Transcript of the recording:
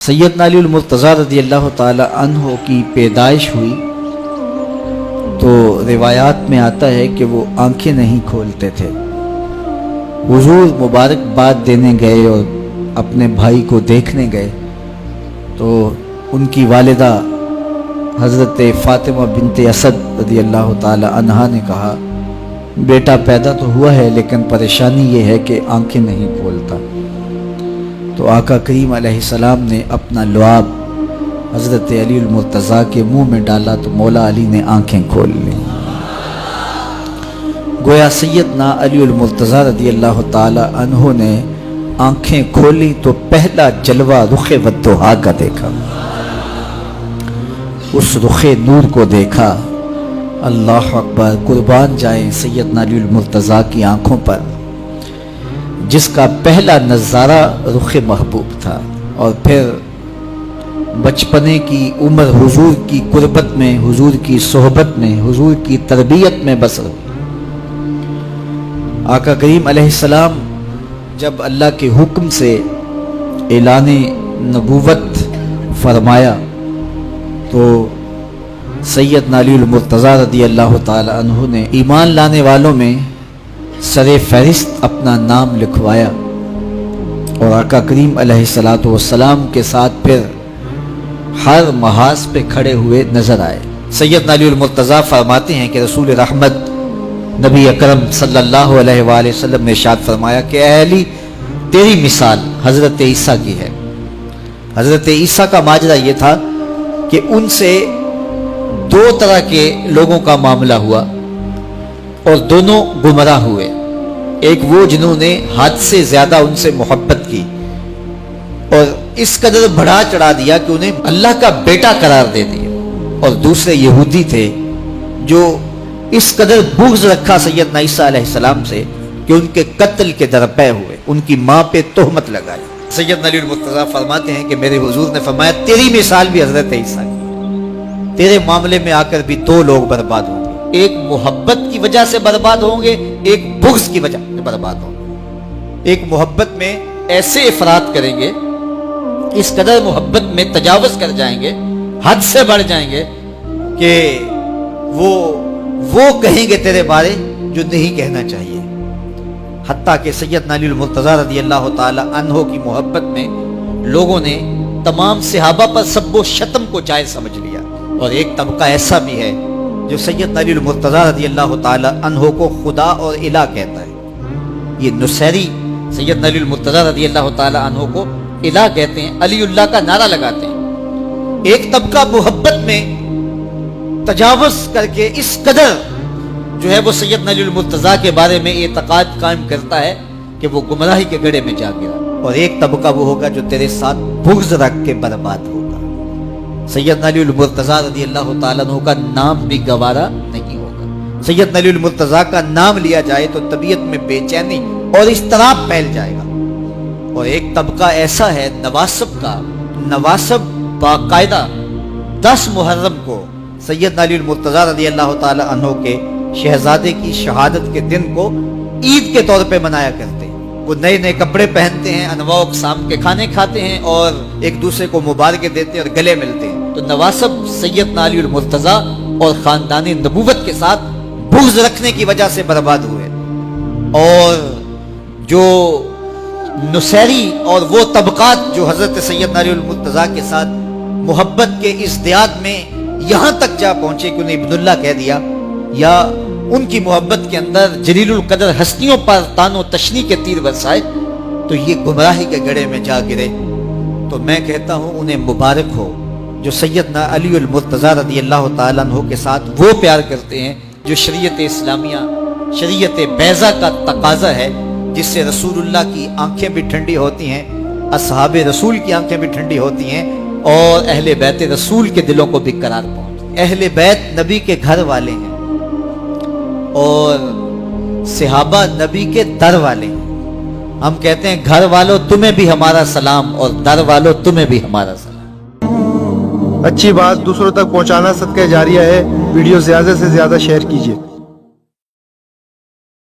سیدنا علی المرتضیٰ رضی اللہ تعالی عنہ کی پیدائش ہوئی تو روایات میں آتا ہے کہ وہ آنکھیں نہیں کھولتے تھے۔ حضور مبارکباد دینے گئے اور اپنے بھائی کو دیکھنے گئے تو ان کی والدہ حضرت فاطمہ بنت اسد رضی اللہ تعالی عنہا نے کہا بیٹا پیدا تو ہوا ہے لیکن پریشانی یہ ہے کہ آنکھیں نہیں کھولتا۔ تو آقا کریم علیہ السلام نے اپنا لعاب حضرت علی المرتضیٰ کے منہ میں ڈالا تو مولا علی نے آنکھیں کھول لیں۔ گویا سیدنا علی المرتضیٰ رضی اللہ تعالی عنہ نے آنکھیں کھولی تو پہلا جلوہ رخ والضحیٰ کا دیکھا، اس رخ نور کو دیکھا۔ اللہ اکبر، قربان جائیں سیدنا علی المرتضیٰ کی آنکھوں پر، جس کا پہلا نظارہ رخ محبوب تھا، اور پھر بچپنے کی عمر حضور کی قربت میں، حضور کی صحبت میں، حضور کی تربیت میں بسر۔ آقا کریم علیہ السلام جب اللہ کے حکم سے اعلان نبوت فرمایا تو سیدنا علی المرتضیٰ رضی اللہ تعالی عنہ نے ایمان لانے والوں میں سر فہرست اپنا نام لکھوایا، اور آقا کریم علیہ السلام کے ساتھ پھر ہر محاذ پہ کھڑے ہوئے نظر آئے۔ سیدنا علی المرتضیٰ فرماتے ہیں کہ رسول رحمت نبی اکرم صلی اللہ علیہ وآلہ وسلم نے ارشاد فرمایا کہ اے علی، تیری مثال حضرت عیسیٰ کی ہے۔ حضرت عیسیٰ کا ماجرا یہ تھا کہ ان سے دو طرح کے لوگوں کا معاملہ ہوا اور دونوں گمراہ ہوئے۔ ایک وہ جنہوں نے حد سے زیادہ ان سے محبت کی اور اس قدر بڑھا چڑھا دیا کہ انہیں اللہ کا بیٹا قرار دے دیا، اور دوسرے یہودی تھے جو اس قدر بغض رکھا سیدنا عیسیٰ علیہ السلام سے کہ ان کے قتل کے درپے ہوئے، ان کی ماں پہ تہمت لگائی۔ سیدنا علی المرتضیٰ فرماتے ہیں کہ میرے حضور نے فرمایا تیری مثال بھی حضرت عیسیٰ کی، تیرے معاملے میں آ کر بھی دو لوگ برباد ہوں گے، ایک محبت کی وجہ سے برباد ہوں گے، ایک بغض کی وجہ سے برباد ہوں گے۔ ایک محبت میں ایسے افراط کریں گے، اس قدر محبت میں تجاوز کر جائیں گے، حد سے بڑھ جائیں گے کہ وہ کہیں گے تیرے بارے جو نہیں کہنا چاہیے۔ حتیٰ کہ سیدنا علی المرتضیٰ رضی اللہ تعالی عنہ کی محبت میں لوگوں نے تمام صحابہ پر سب و شتم کو جائز سمجھ لیا، اور ایک طبقہ ایسا بھی ہے جو سیدنا علی المرتضیٰ رضی اللہ تعالی عنہ کو خدا اور الہ کہتا ہے۔ یہ نصیری سیدنا علی المرتضیٰ رضی اللہ تعالی عنہ کو الہ کہتے ہیں، علی اللہ کا نعرہ لگاتے ہیں۔ ایک طبقہ محبت میں تجاوز کر کے اس قدر جو ہے وہ سیدنا علی المرتضیٰ کے بارے میں اعتقاد قائم کرتا ہے کہ وہ گمراہی کے گڑھے میں جا گرا، اور ایک طبقہ وہ ہوگا جو تیرے ساتھ بغض رکھ کے برباد ہوگا۔ سیدنا علی المرتضیٰ رضی اللہ تعالیٰ عنہ کا نام بھی گوارا نہیں ہوگا۔ سیدنا علی المرتضیٰ کا نام لیا جائے تو طبیعت میں بے چینی اور اضطراب پھیل جائے گا۔ اور ایک طبقہ ایسا ہے نواسب کا، نواسب باقاعدہ 10 محرم کو سیدنا علی المرتضیٰ رضی اللہ تعالی عنہ کے شہزادے کی شہادت کے دن کو عید کے طور پہ منایا کرتے ہیں۔ وہ نئے نئے کپڑے پہنتے ہیں، انواع اقسام کے کھانے کھاتے ہیں اور ایک دوسرے کو مبارکیں دیتے ہیں اور گلے ملتے ہیں۔ تو نواسب سیدنا علی المرتضیٰ اور خاندان نبوت کے ساتھ بغض رکھنے کی وجہ سے برباد ہوئے، اور جو نصیری اور وہ طبقات جو حضرت سیدنا علی المرتضیٰ کے ساتھ محبت کے ازدیاد میں یہاں تک جا پہنچے کہ انہیں ابن اللہ کہہ دیا، یا ان کی محبت کے اندر جلیل القدر ہستیوں پر تان و تشنی کے تیر برسائے، تو یہ گمراہی کے گڑھے میں جا گرے۔ تو میں کہتا ہوں انہیں مبارک ہو جو سیدنا علی المرتضیٰ رضی اللہ تعالیٰ عنہ کے ساتھ وہ پیار کرتے ہیں جو شریعت اسلامیہ، شریعت بیضا کا تقاضا ہے، جس سے رسول اللہ کی آنکھیں بھی ٹھنڈی ہوتی ہیں، اصحاب رسول کی آنکھیں بھی ٹھنڈی ہوتی ہیں، اور اہل بیت رسول کے دلوں کو بھی قرار پہنچتی ہے۔ اہل بیت نبی کے گھر والے ہیں اور صحابہ نبی کے در والے ہیں۔ ہم کہتے ہیں گھر والوں تمہیں بھی ہمارا سلام، اور در والوں تمہیں بھی ہمارا سلام۔ اچھی بات دوسروں تک پہنچانا صدقہ جاریہ ہے۔ ویڈیو زیادہ سے زیادہ شیئر کیجیے۔